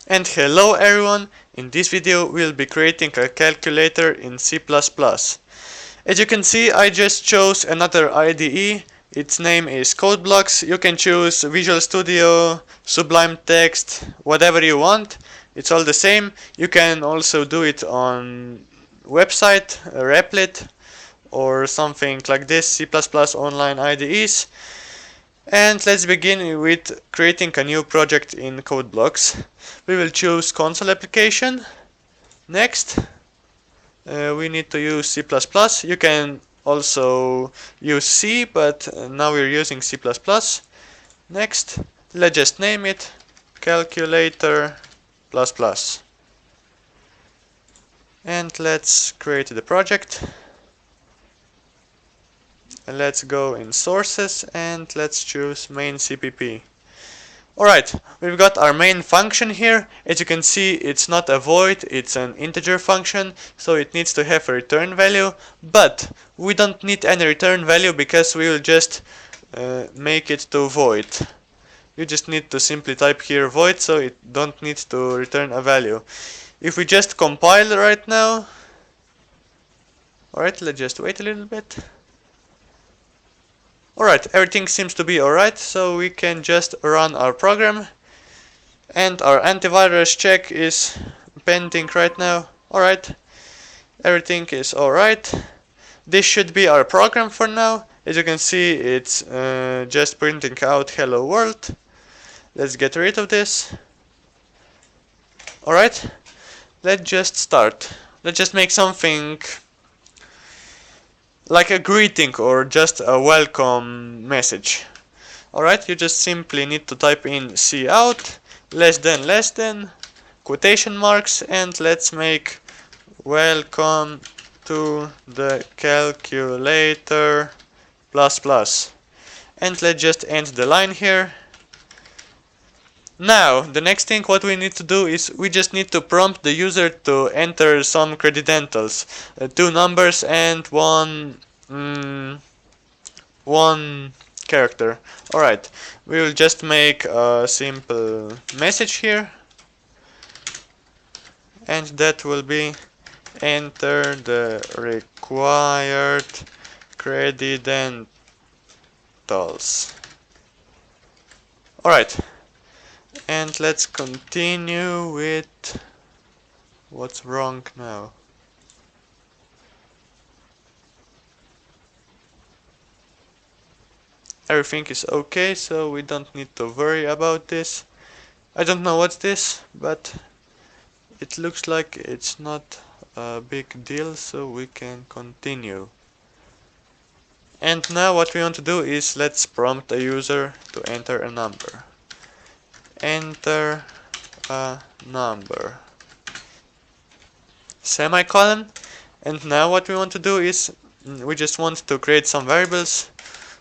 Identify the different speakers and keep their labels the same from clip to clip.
Speaker 1: And hello everyone, in this video we'll be creating a calculator in C++. As you can see, I just chose another IDE. Its name is Codeblock. You can choose Visual Studio, Sublime Text, whatever you want. It's all the same. You can also do it on website, Replit, or something like this, C++ online IDEs. And let's begin with creating a new project in Codeblock. We will choose console application. Next, we need to use C++. You can also use C, but now we're using C++. Next, let's just name it calculator++. And let's create the project. Let's go in sources and let's choose main CPP. Alright, we've got our main function here. As you can see, it's not a void, it's an integer function, so it needs to have a return value, but we don't need any return value because we will just make it to void. You just need to simply type here void, so it don't need to return a value. If we just compile right now, alright, let's just wait a little bit. Alright, everything seems to be alright, so we can just run our program. And our antivirus check is pending right now. Alright, everything is alright. This should be our program for now. As you can see, it's just printing out hello world. Let's get rid of this. Alright, let's just start. Let's just make something like a greeting or just a welcome message. Alright, you just simply need to type in cout, less than, quotation marks, and let's make welcome to the calculator plus plus. And let's just end the line here. Now, the next thing what we need to do is we just need to prompt the user to enter some credentials. 2 numbers and one character. Alright, we will just make a simple message here. And that will be enter the required credentials. Alright. And let's continue with what's wrong now. Everything is okay, so we don't need to worry about this. I don't know what's this, but it looks like it's not a big deal, so we can continue. And now what we want to do is let's prompt a user to enter a number. Enter a number. Semicolon. And now what we want to do is we just want to create some variables.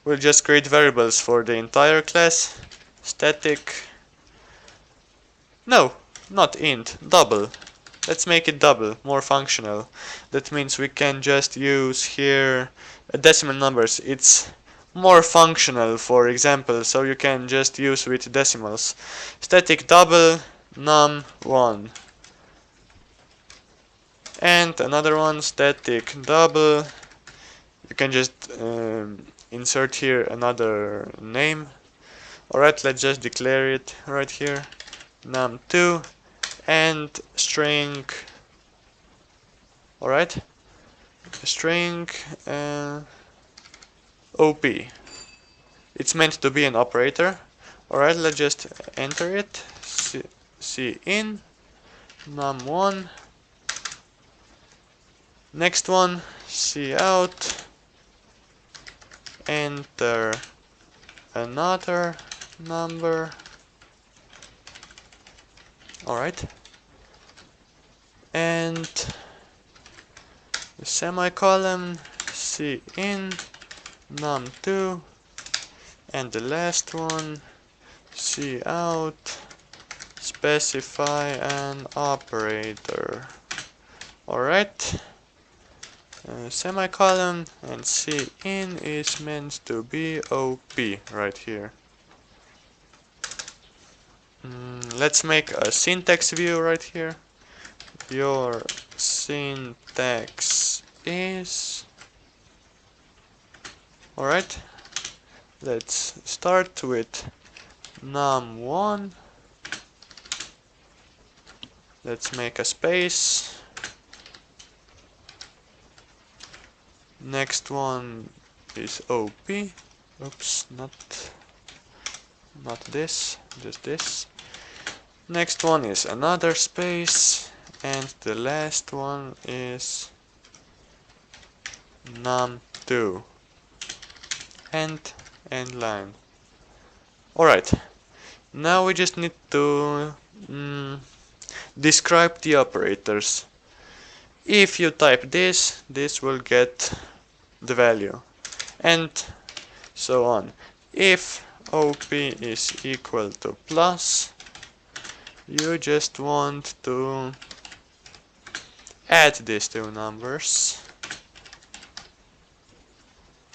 Speaker 1: We'll just create variables for the entire class. Static. No, not int, double. Let's make it double, more functional. That means we can just use here decimal numbers. It's more functional, for example, so you can just use with decimals. Static double num1. And another one, static double. You can just insert here another name. Alright, let's just declare it right here. num2 and string. Alright, string op. It's meant to be an operator. Alright, let's just enter it. Cin num1. Next one, cout. Enter another number. Alright. And the semicolon, cin num2. And the last one, cout, specify an operator. Alright. Semicolon, and cin is meant to be op right here. Let's make a syntax view right here. Your syntax is... Alright, let's start with num1. Let's make a space. Next one is OP. Oops, not this, just this. Next one is another space, and the last one is num2 and end line. Alright, now we just need to describe the operators. If you type this, this will get the value, and so on. If OP is equal to plus, you just want to add these two numbers.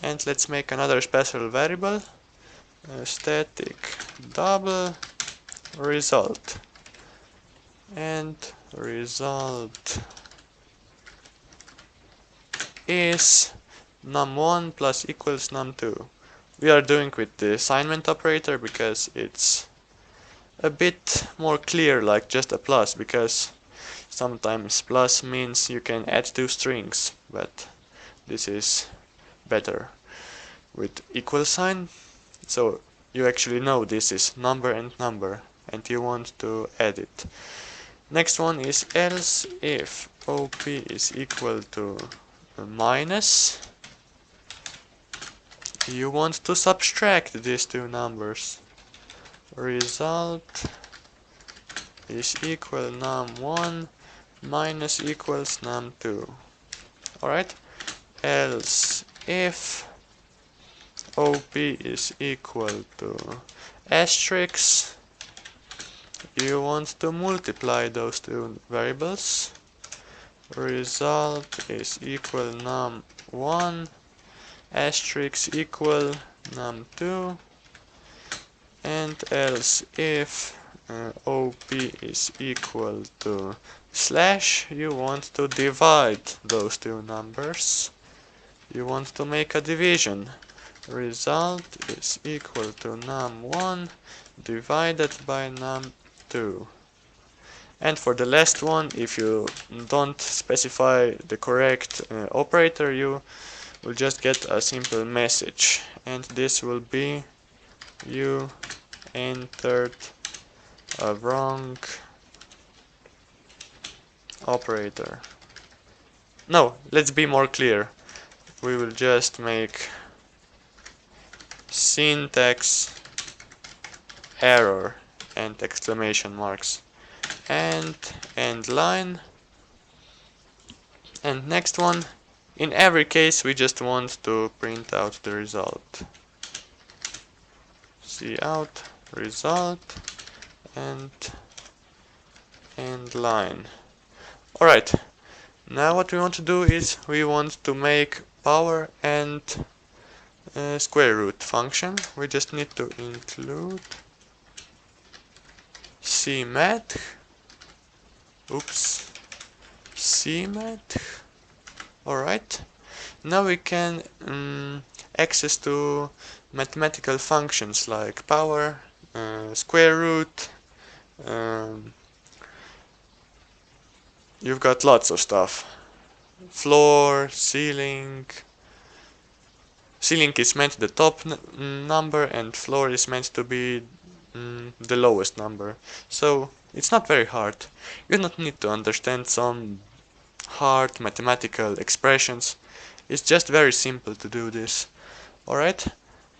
Speaker 1: And let's make another special variable, static double result. And result is num1 plus equals num2. We are doing with the assignment operator because it's a bit more clear, like just a plus, because sometimes plus means you can add two strings, but this is better with equal sign, so you actually know this is number and number and you want to add it. Next one is else if OP is equal to minus, you want to subtract these two numbers. Result is equal num1 minus equals num2. Alright, else if OP is equal to asterisk, you want to multiply those two variables. Result is equal num1 asterisk equal num2, and else if OP is equal to slash, you want to divide those two numbers. You want to make a division. Result is equal to num1 divided by num2. And for the last one, if you don't specify the correct operator, you will just get a simple message, and this will be you entered a wrong operator. No, let's be more clear. We will just make syntax error and exclamation marks and end line. And next one, in every case we just want to print out the result. Cout result and end line. Alright, now what we want to do is we want to make power and square root function. We just need to include cmath. Oops, cmath. Alright, now we can access to mathematical functions like power, square root. You've got lots of stuff. Floor, ceiling. Ceiling is meant the top number and floor is meant to be the lowest number. So it's not very hard. You don't need to understand some hard mathematical expressions. It's just very simple to do this. Alright,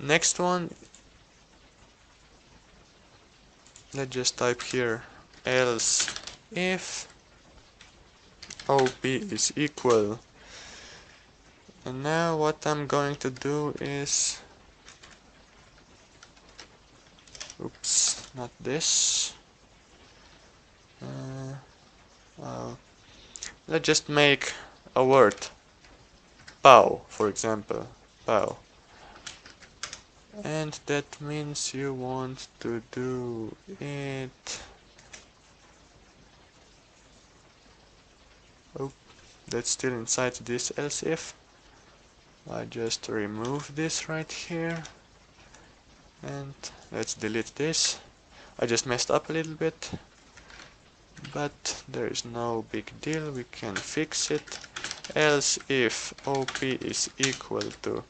Speaker 1: next one. Let's just type here else if OP is equal. And now what I'm going to do is, oops, not this. Let's just make a word, pow, for example, pow. and that means you want to do it. Oh, that's still inside this else if. I just remove this right here, and let's delete this. I just messed up a little bit, but there is no big deal, we can fix it. Else if OP is equal to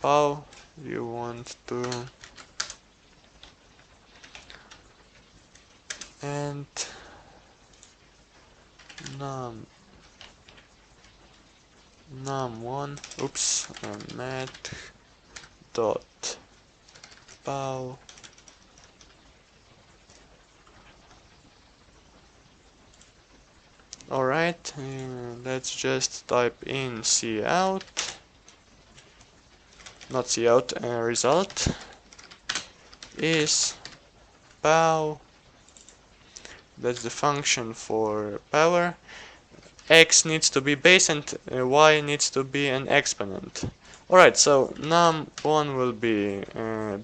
Speaker 1: POW, you want to and num1 mat dot POW. Alright, let's just type in cout, not cout, result is POW. That's the function for power. X needs to be base and Y needs to be an exponent. Alright, so num1 will be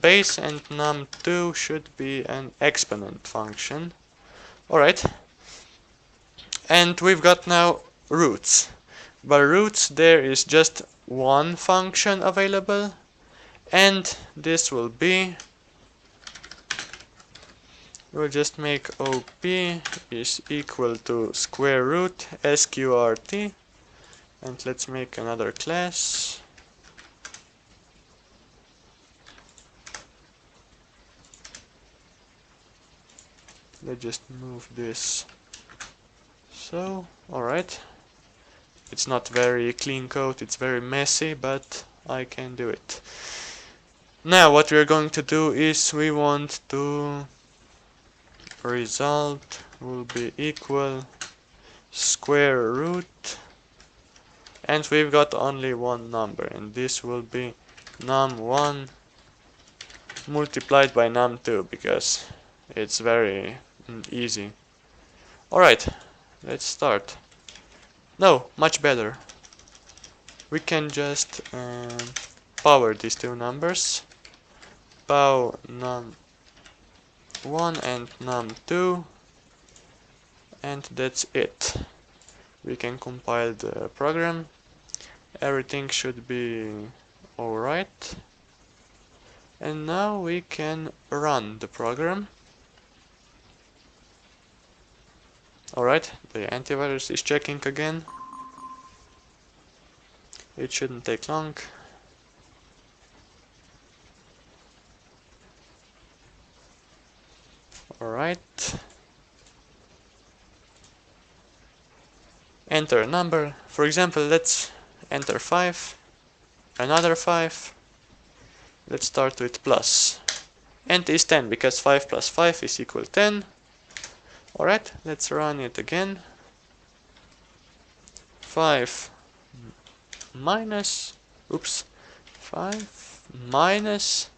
Speaker 1: base and num2 should be an exponent function. Alright, and we've got now roots. By roots there is just one function available, and this will be, we'll just make OP is equal to square root sqrt, and let's make another class. Let's just move this. So, alright. It's not very clean code, it's very messy, but I can do it. Now what we're going to do is we want to result will be equal square root, and we've got only one number, and this will be num1 multiplied by num2 because it's very easy. Alright, let's start. No, much better. We can just power these two numbers. Pow num1 and num2, and that's it. We can compile the program. Everything should be alright. And now we can run the program. Alright, the antivirus is checking again. It shouldn't take long. Alright. Enter a number. For example, let's enter 5. Another 5. Let's start with plus. And is 10 because 5 plus 5 is equal 10. Alright, let's run it again. 5 minus, 5 minus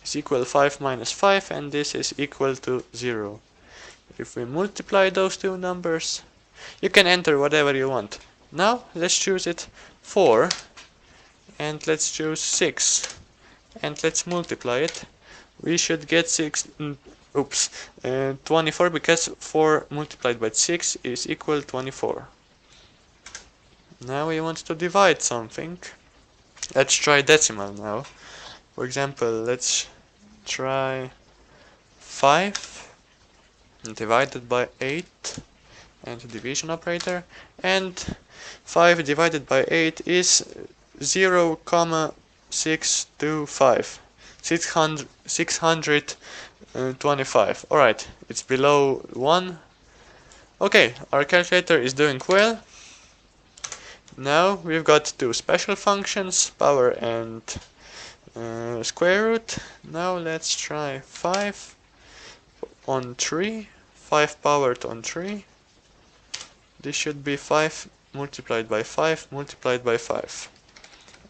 Speaker 1: is equal 5 minus 5, and this is equal to 0. If we multiply those two numbers, you can enter whatever you want. Now let's choose it 4, and let's choose 6, and let's multiply it. We should get 24 because 4 multiplied by 6 is equal to 24. Now we want to divide something. Let's try decimal now. For example, let's try 5 divided by 8 and division operator, and 5 divided by 8 is 0,625. 625. Alright, it's below 1. Okay, our calculator is doing well. Now we've got two special functions, power and square root. Now let's try 5 on 3, 5 powered on 3. This should be 5 multiplied by 5 multiplied by 5.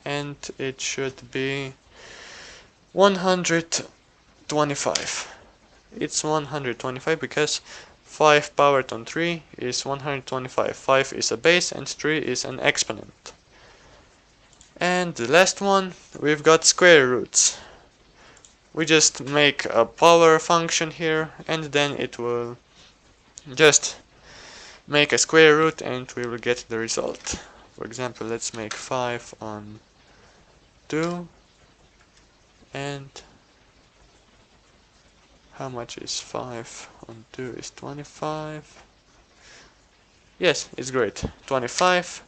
Speaker 1: And it should be 125. It's 125 because 5 powered on 3 is 125. 5 is a base and 3 is an exponent. And the last one, we've got square roots. we just make a power function here, and then it will just make a square root and we will get the result. For example, let's make 5 on 2, and how much is 5 on 2 is 25. Yes, it's great. 25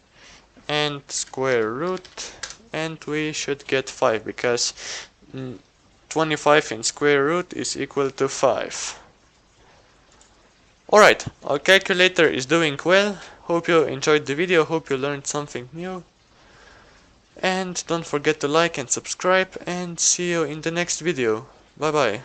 Speaker 1: and square root, and we should get 5 because 25 in square root is equal to 5. Alright, our calculator is doing well. Hope you enjoyed the video, hope you learned something new. And don't forget to like and subscribe, and see you in the next video. Bye bye.